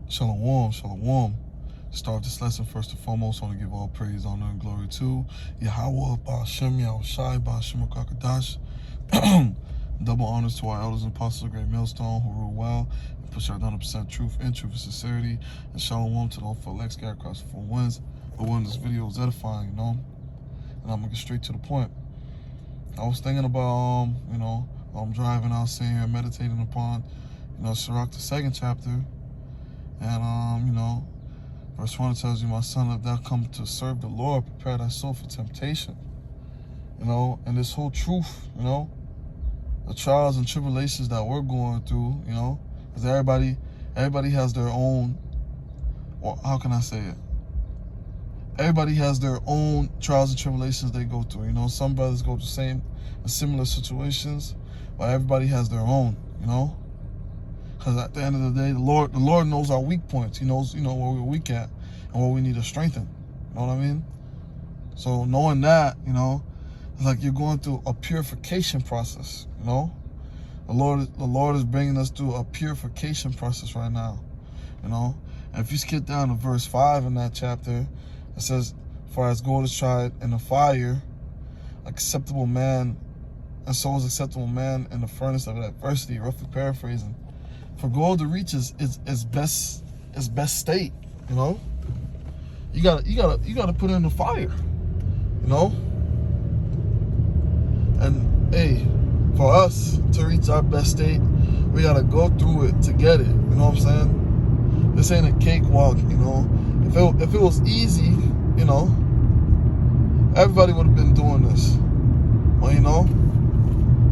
Shalom, shalom. Start this lesson first and foremost. I want to give all praise, honor, and glory to Yahweh, Ba'ashem, Yahushai, Ba'ashem, Kakadash. Double honors to our elders and apostles of Great Millstone who rule well and push out 100% truth and truth and sincerity. And shalom to the all elect scattered across the four winds. But when this video is edifying, and I'm gonna get straight to the point. I was thinking about, I'm driving out, sitting here, meditating upon, Sirach, the second chapter. And, verse 1 tells you, my son, if thou come to serve the Lord, prepare thy soul for temptation. And this whole truth, the trials and tribulations that we're going through, because everybody has their own, well, how can I say it? Everybody has their own trials and tribulations they go through. Some brothers go through similar situations, but everybody has their own, Because at the end of the day, the Lord knows our weak points. He knows, where we're weak at and where we need to strengthen. You know what I mean? So knowing that, it's like you're going through a purification process. The Lord is bringing us through a purification process right now. And if you skip down to verse 5 in that chapter, it says, "For as gold is tried in the fire, acceptable man, and so is acceptable man in the furnace of adversity," roughly paraphrasing. For gold to reach its best state, you gotta put it in the fire, And hey, for us to reach our best state, we gotta go through it to get it. You know what I'm saying? This ain't a cakewalk. If it was easy, everybody would have been doing this. Well,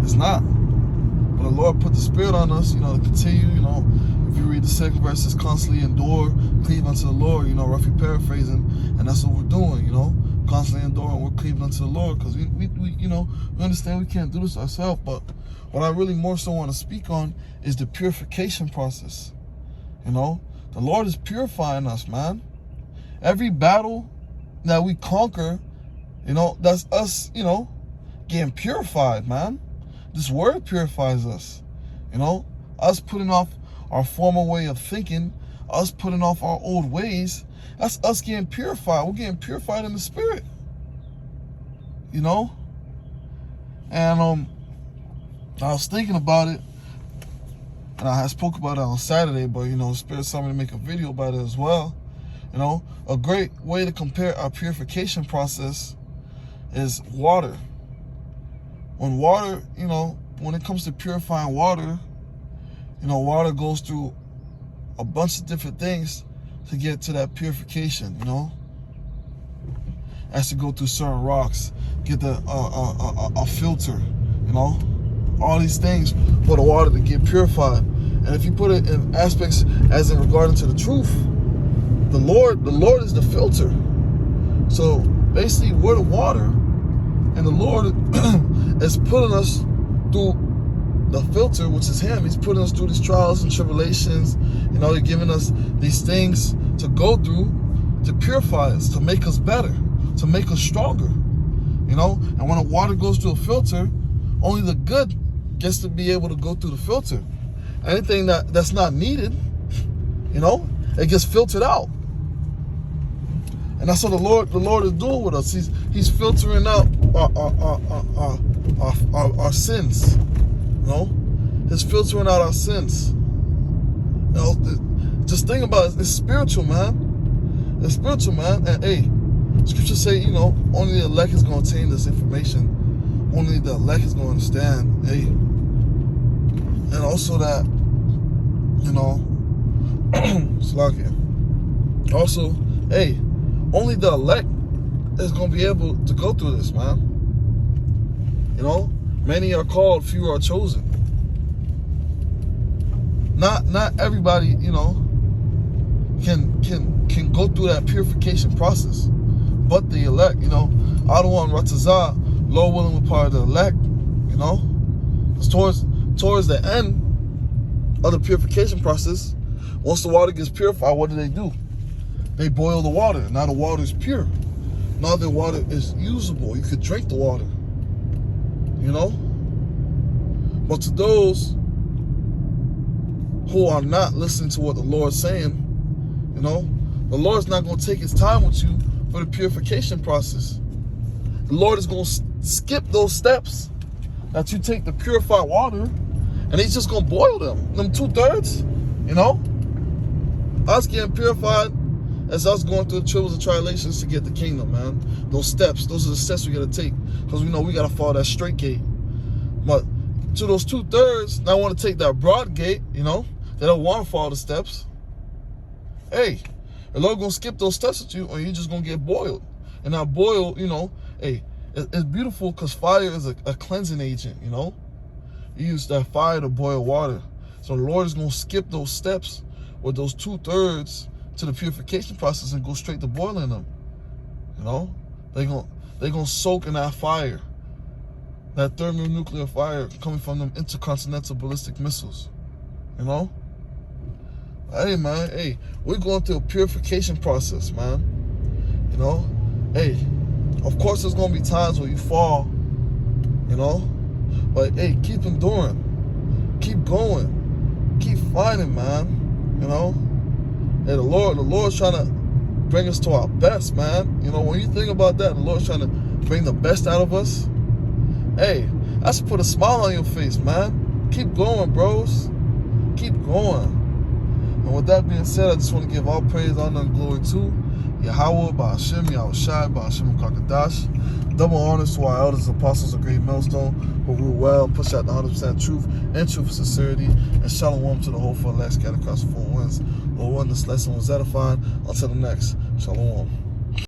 it's not. But the Lord put the Spirit on us, to continue, if you read the second verse, it's constantly endure, cleave unto the Lord, roughly paraphrasing, and that's what we're doing, constantly enduring, we're cleaving unto the Lord, because we understand we can't do this ourselves. But what I really more so want to speak on is the purification process. The Lord is purifying us, man. Every battle that we conquer, that's us, getting purified, man. This word purifies us, us putting off our former way of thinking, us putting off our old ways. That's us getting purified. We're getting purified in the spirit, And I was thinking about it, and I had spoke about it on Saturday, but the Spirit told me to make a video about it as well. A great way to compare our purification process is water. When water, when it comes to purifying water, water goes through a bunch of different things to get to that purification, It has to go through certain rocks, get a filter, all these things for the water to get purified. And if you put it in aspects as in regarding to the truth, the Lord is the filter. So basically we're the water, and the Lord is putting us through the filter, which is Him. He's putting us through these trials and tribulations. He's giving us these things to go through to purify us, to make us better, to make us stronger. And when the water goes through a filter, only the good gets to be able to go through the filter. Anything that's not needed, it gets filtered out. And that's what the Lord is doing with us. He's filtering out our sins. He's filtering out our sins. Just think about it. It's spiritual, man. It's spiritual, man. And hey, Scripture say, only the elect is going to attain this information. Only the elect is going to understand. Hey, and also that, also, hey, only the elect is going to be able to go through this, man. Many are called, few are chosen. Not everybody, can go through that purification process, but the elect, Adawan Ratazah, Lord willing, we're part of the elect, towards the end of the purification process, once the water gets purified, what do? They boil the water. Now the water is pure. Now the water is usable. You could drink the water. But to those who are not listening to what the Lord's saying, You know, the Lord's not going to take his time with you for the purification process. The Lord is going to skip those steps that you take to purify water, and he's just going to boil them 2/3, you know. Us getting purified as us going through the troubles and tribulations to get the kingdom, man. Those steps, those are the steps we got to take, because we know we got to follow that straight gate. But to those 2/3, now want to take that broad gate, you know, they don't want to follow the steps. Hey, the Lord going to skip those steps with you, or you're just going to get boiled. And that boil, you know, hey, it's beautiful because fire is a cleansing agent, you know. You use that fire to boil water. So the Lord is going to skip those steps with those 2/3 to the purification process and go straight to boiling them. You know, they're gonna soak in that fire, that thermonuclear fire coming from them intercontinental ballistic missiles. You know, hey man, hey, we're going through a purification process, man. You know, hey, of course there's gonna be times where you fall, you know, but hey, keep enduring, keep going, keep fighting, man. You know, hey, the Lord's trying to bring us to our best, man. You know, when you think about that, the Lord's trying to bring the best out of us. Hey, that should put a smile on your face, man. Keep going, bros. Keep going. And with that being said, I just want to give all praise, honor, and glory to Yahweh, Ba'ashem, Yahushai, Ba'ashem, Kakadash. Double honors to our elders, apostles, a great millstone, who rule well, push out the 100% truth and truth for sincerity, and shalom to the whole for elect scattered across the four winds. Lord, one, this lesson was edifying. Until the next, shalom.